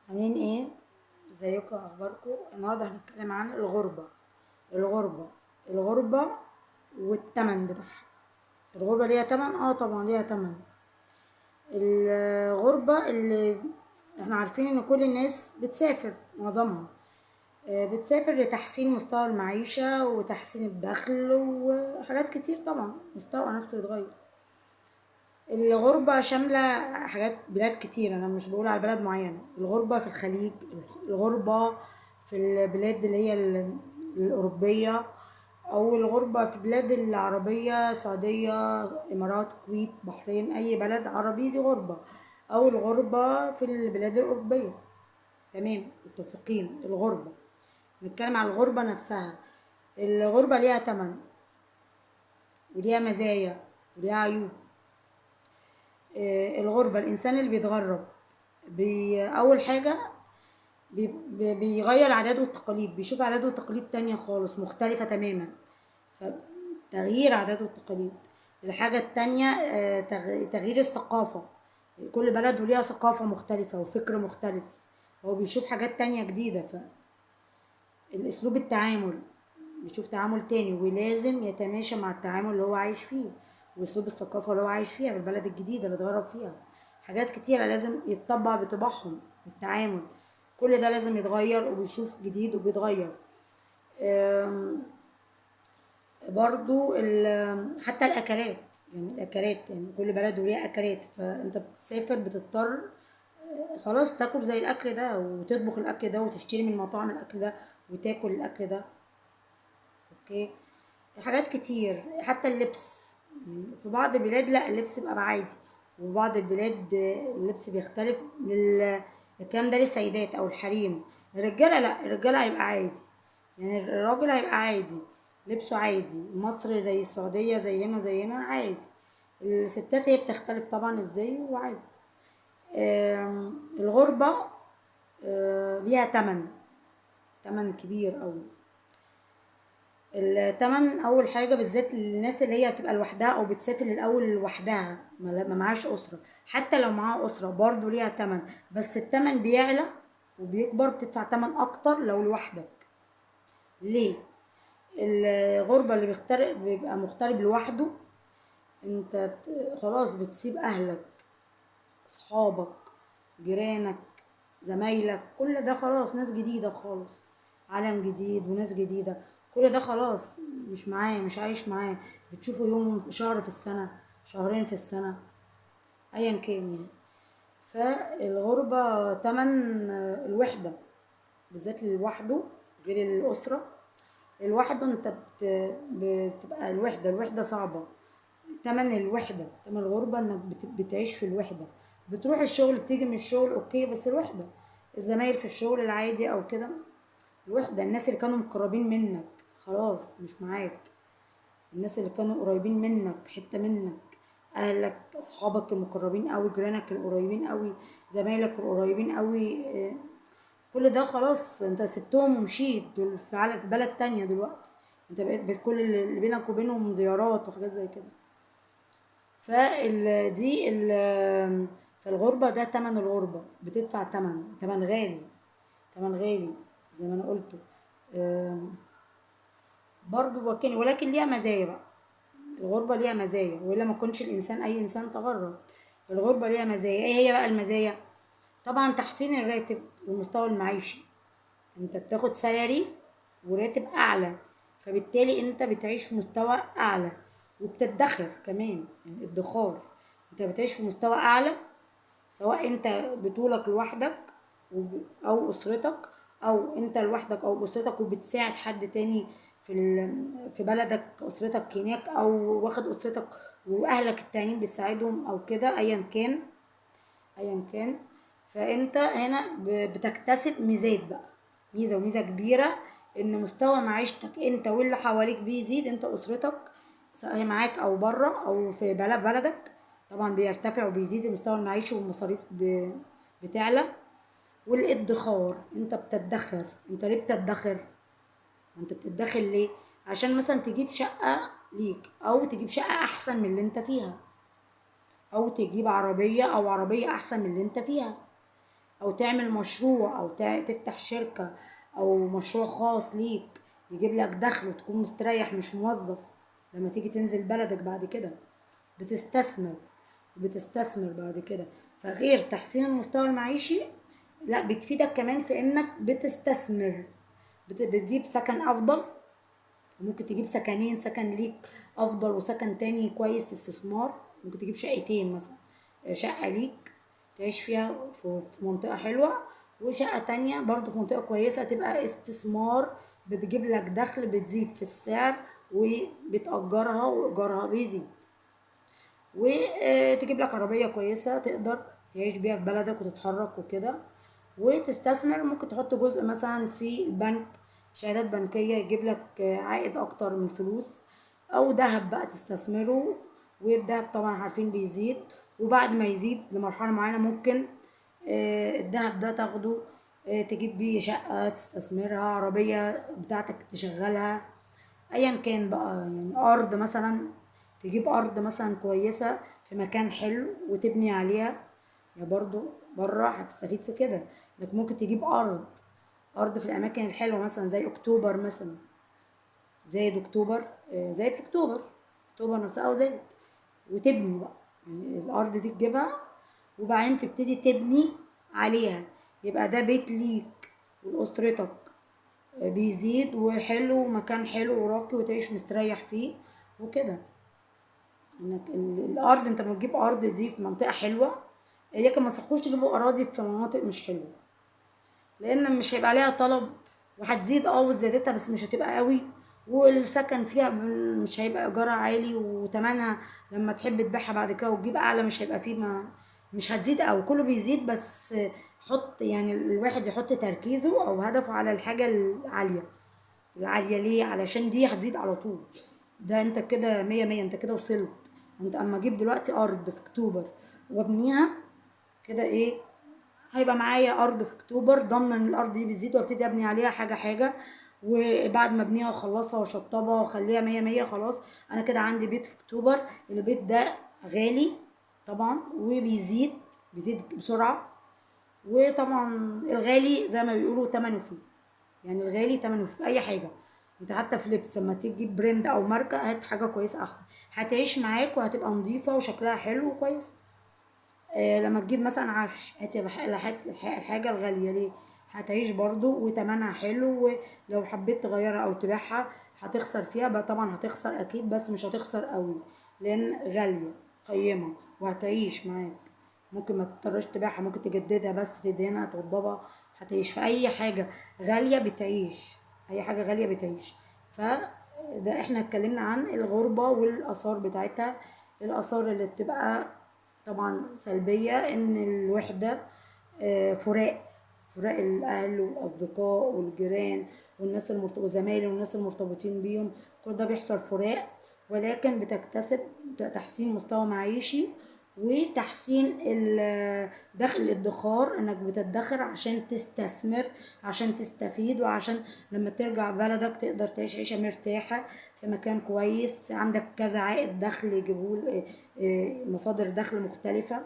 عاملين ايه؟ ازيكم؟ اخباركم؟ النهارده هنتكلم عن الغربة والتمن بتاعها. الغربة ليها تمن؟ طبعا ليها تمن. الغربة اللي احنا عارفين ان كل الناس بتسافر، معظمها بتسافر لتحسين مستوى المعيشة وتحسين الدخل وحاجات كتير، طبعا مستوى نفسه يتغير. الغربة شاملة حاجات، بلاد كتير، أنا مش بقول على بلد معينة. الغربة في الخليج، الغربة في البلاد اللي هي الأوروبية، أو الغربة في البلاد العربية، سعودية، إمارات، كويت، بحرين، أي بلد عربي دي غربة. أو الغربة في البلاد الأوروبية. تمام، متفقين. الغربة، نتكلم عن الغربة نفسها. الغربة ليها تمن وليها مزايا وليها عيوب. الغربة، الإنسان اللي بيتغرب أول حاجة بيغير عاداته والتقاليد، بيشوف عاداته وتقاليد تانية خالص مختلفة تماما، فتغيير عاداته والتقاليد. الحاجة التانية تغيير الثقافة. كل بلد وليها ثقافة مختلفة وفكر مختلف، هو بيشوف حاجات تانية جديدة. فالأسلوب التعامل، بيشوف تعامل تاني ولازم يتماشى مع التعامل اللي هو عايش فيه، واسلوب الثقافه اللي هو عايش فيها في البلد الجديده اللي اتغرب فيها. حاجات كتيره لازم يتطبع بطباعهم والتعامل، كل ده لازم يتغير وبيشوف جديد وبيتغير. برضو حتى الاكلات، يعني الاكلات، يعني كل بلد وليها اكلات، فانت بتسافر بتضطر خلاص تاكل زي الاكل ده، وتطبخ الاكل ده، وتشتري من مطاعم الاكل ده، وتاكل الاكل ده. اوكي. حاجات كتير، حتى اللبس، يعني في بعض البلاد لا، اللبس بيبقى عادي، وفي بعض البلاد اللبس بيختلف. الكلام ده للسيدات او الحريم. الرجاله لا، الرجاله هيبقى عادي، يعني الراجل هيبقى عادي، لبسه عادي. مصر زي السعوديه، زينا زينا عادي. الستات هي بتختلف طبعا ازاي، وعادي. الغربه ليها تمن كبير قوي. التمن اول حاجه، بالذات للناس اللي هي بتبقى لوحدها او بتسافر الاول لوحدها، ما معاش اسره. حتى لو معاها اسره برضو ليها تمن، بس التمن بيعلى وبيكبر، بتدفع تمن اكتر لو لوحدك. ليه؟ الغربه اللي بيبقى مغترب لوحده، انت خلاص بتسيب اهلك، اصحابك، جيرانك، زمايلك، كل ده خلاص، ناس جديدة خالص، عالم جديد وناس جديدة. كل ده خلاص مش معاه، مش عايش معاه، بتشوفه يوم، شهر في السنة، شهرين في السنة، ايا كان يعني. فالغربة تمن الوحدة، بالذات لوحده، غير الأسرة. لوحده انت بتبقى الوحدة صعبة. تمن الوحدة، تمن الغربة، انك بتعيش في الوحدة. بتروح الشغل، بتيجي من الشغل، اوكي، بس الوحدة. الزمايل في الشغل العادي او كده، الوحدة. الناس اللي كانوا مقربين منك خلاص مش معاك. الناس اللي كانوا قريبين منك، حتة منك، اهلك، اصحابك المقربين اوي، جيرانك القريبين اوي، زمايلك القريبين اوي، كل ده خلاص انت سبتهم ومشيت. دول في بلد تانية دلوقتي، انت بقيت كل اللي بينك وبينهم زيارات وحاجات زي كده. دي فالغربة ده تمن الغربة، بتدفع تمن غالي، تمن غالي زي ما انا قلت. برضو ولكن ليها مزايا بقى. الغربة ليها مزايا، وإلا ما كنش الإنسان، أي إنسان تغرب. الغربة ليها مزايا، إيه هي بقى المزايا؟ طبعا تحسين الراتب والمستوى المعيشي. أنت بتاخد سالري وراتب أعلى، فبالتالي أنت بتعيش في مستوى أعلى، وبتدخر كمان، يعني ادخار. أنت بتعيش في مستوى أعلى، سواء أنت بطولك لوحدك أو أسرتك، أو أنت لوحدك أو أسرتك وبتساعد حد تاني في بلدك، أسرتك هناك، أو واخد أسرتك وأهلك التانيين بتساعدهم أو كده، أيا كان، أيا كان. فأنت هنا بتكتسب ميزات بقى، ميزة وميزة كبيرة، إن مستوى معيشتك أنت واللي حواليك بيزيد، أنت أسرتك سواء هي معاك أو بره أو في بلدك، طبعا بيرتفع وبيزيد المستوى المعيشي، والمصاريف بتعلى. والادخار، انت بتدخر. انت ليه بتدخر؟ انت بتدخر ليه؟ عشان مثلا تجيب شقة ليك، او تجيب شقة احسن من اللي انت فيها، او تجيب عربية، او عربية احسن من اللي انت فيها، او تعمل مشروع او تفتح شركة او مشروع خاص ليك يجيب لك دخل وتكون مستريح مش موظف لما تيجي تنزل بلدك بعد كده. بتستثمر بعد كده. فغير تحسين المستوى المعيشي، لا بتفيدك كمان في انك بتستثمر، بتجيب سكن افضل، ممكن تجيب سكنين، سكن ليك افضل وسكن تاني كويس استثمار. ممكن تجيب شقتين مثلا، شقة ليك تعيش فيها في منطقة حلوة، وشقة تانية برضو في منطقة كويسة تبقى استثمار، بتجيب لك دخل بتزيد في السعر وبتأجرها وإيجارها بيزيد. وتجيب لك عربية كويسة تقدر تعيش بيها في بلدك وتتحرك وكده. وتستثمر، ممكن تحط جزء مثلا في البنك، شهادات بنكية يجيب لك عائد اكتر من فلوس، او ذهب بقى تستثمره. والذهب طبعا عارفين بيزيد، وبعد ما يزيد لمرحلة معينة ممكن الذهب ده تاخده تجيب بيه شقة تستثمرها، عربية بتاعتك تشغلها، ايا كان بقى. يعني ارض مثلا، تجيب ارض مثلا كويسة في مكان حلو وتبني عليها، يا برضو بره هتستفيد في كده. انك ممكن تجيب ارض في الاماكن الحلوة مثلا زي اكتوبر مثلا، زايد اكتوبر، زايد في اكتوبر، اكتوبر نفسها او زايد، وتبني بقى. يعني الارض دي تجيبها وبعدين تبتدي تبني عليها، يبقى ده بيت ليك ولأسرتك بيزيد وحلو ومكان حلو وراقي وتعيش مستريح فيه وكده. انك الارض، انت لما تجيب ارض دي في منطقه حلوه، لكن ما تخش تجيبوا اراضي في مناطق مش حلوه، لان مش هيبقى عليها طلب، وهتزيد وزيادتها بس مش هتبقى قوي، والسكن فيها مش هيبقى ايجارها عالي، وتمنها لما تحب تبيعها بعد كده وتجيب اعلى مش هيبقى فيه، ما مش هتزيد قوي، كله بيزيد بس حط يعني الواحد يحط تركيزه او هدفه على الحاجه العاليه ليه، علشان دي هتزيد على طول. ده انت كده مية مية، انت كده وصلت. انت اما اجيب دلوقتي ارض في اكتوبر وابنيها كده ايه، هيبقى معايا ارض في اكتوبر ضامنه ان الارض دي بتزيد، وابتدي ابني عليها حاجه حاجه، وبعد ما ابنيها واخلصها واشطبها واخليها مية مية خلاص انا كده عندي بيت في اكتوبر. البيت ده غالي طبعا بيزيد بسرعه، وطبعا الغالي زي ما بيقولوا تمنه فيه. يعني الغالي تمنه في اي حاجه، انت حتى في لبس لما تيجي تجيب براند او ماركه هات حاجه كويسه احسن، هتعيش معاك وهتبقى نظيفه وشكلها حلو وكويس. لما تجيب مثلا عفش هاتي الحاجه الغاليه ليه، هتعيش برضو وتمنها حلو، ولو حبيت تغيرها او تبيعها هتخسر فيها بقى، طبعا هتخسر اكيد بس مش هتخسر قوي لان غاليه قيمه وهتعيش معاك. ممكن ما تضطرش تبيعها، ممكن تجددها بس تدهنها توضبها، هتعيش في اي حاجه غاليه بتعيش، اي حاجه غاليه بتعيش. فده احنا اتكلمنا عن الغربه والاثار بتاعتها. الاثار اللي بتبقى طبعا سلبيه ان الوحده، فراق الاهل والاصدقاء والجيران والناس وزمايلي والناس المرتبطين بيهم، كل ده بيحصل فراق. ولكن بتكتسب تحسين مستوى معيشي وتحسين دخل الادخار، انك بتدخر عشان تستثمر، عشان تستفيد، وعشان لما ترجع بلدك تقدر تعيش عيشة مرتاحة في مكان كويس، عندك كذا عائد دخل يجيبوا مصادر دخل مختلفة،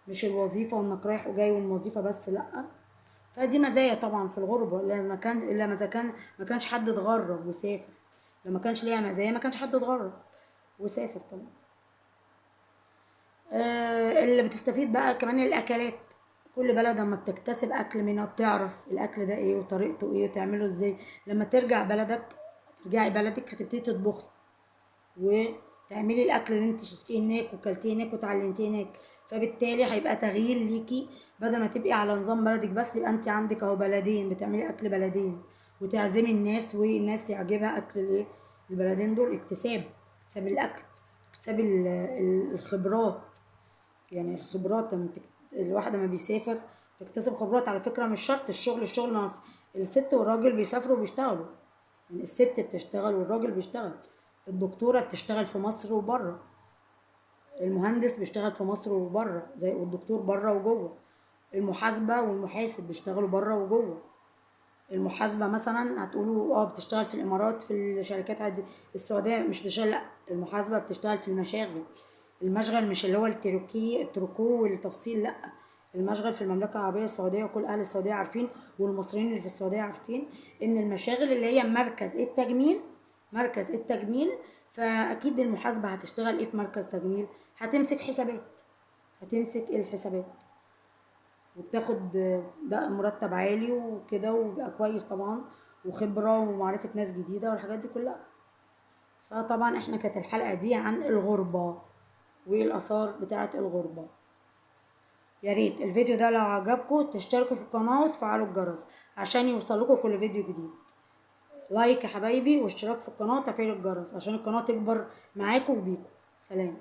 مش الوظيفة وانك رايح وجاي والوظيفة بس، لأ. فدي مزايا طبعا في الغربة، الا ما كانش حد اتغرب وسافر، لما كانش ليها مزايا ما كانش حد اتغرب وسافر طبعا. اللي بتستفيد بقى كمان الاكلات، كل بلد لما بتكتسب اكل منها بتعرف الاكل ده ايه وطريقته ايه وتعمله ازاي. لما ترجعي بلدك هتبتدي تطبخي وتعملي الاكل اللي انت شفتيه هناك وكلتيه هناك وتعلمتيه هناك، فبالتالي هيبقى تغيير ليكي، بدل ما تبقي على نظام بلدك بس يبقى انت عندك اهو بلدين بتعملي اكل بلدين، وتعزمي الناس والناس يعجبها اكل الايه البلدين دول. اكتساب الاكل، اكتساب الخبرات. يعني الخبرات الواحد لما بيسافر تكتسب خبرات. على فكرة مش شرط الشغل ما الست والراجل بيسافروا وبيشتغلوا، يعني الست بتشتغل والراجل بيشتغل، الدكتورة بتشتغل في مصر وبره، المهندس بيشتغل في مصر وبره زي والدكتور بره وجوه، المحاسبة والمحاسب بيشتغلوا بره وجوه. المحاسبة مثلا هتقولوا بتشتغل في الامارات في الشركات عادي، السعودية مش بتشتغل، لا المحاسبة بتشتغل في المشاغل. المشغل مش اللي هو التركو والتفصيل، لا المشغل في المملكة العربية السعودية، وكل أهل السعودية عارفين والمصريين اللي في السعودية عارفين إن المشاغل اللي هي مركز التجميل، فأكيد المحاسبة هتشتغل إيه في مركز تجميل؟ هتمسك حسابات، هتمسك الحسابات، وبتاخد ده مرتب عالي وكده، وبيبقى كويس طبعا، وخبرة ومعرفة ناس جديدة والحاجات دي كلها. فطبعا احنا كانت الحلقة دي عن الغربة والآثار بتاعة الغربة. يا ريت الفيديو ده لو عجبكم تشتركوا في القناة وتفعلوا الجرس عشان يوصلكوا كل فيديو جديد. لايك يا حبايبي، واشتراك في القناة وتفعيل الجرس عشان القناة تكبر معاكم وبيكم. سلام.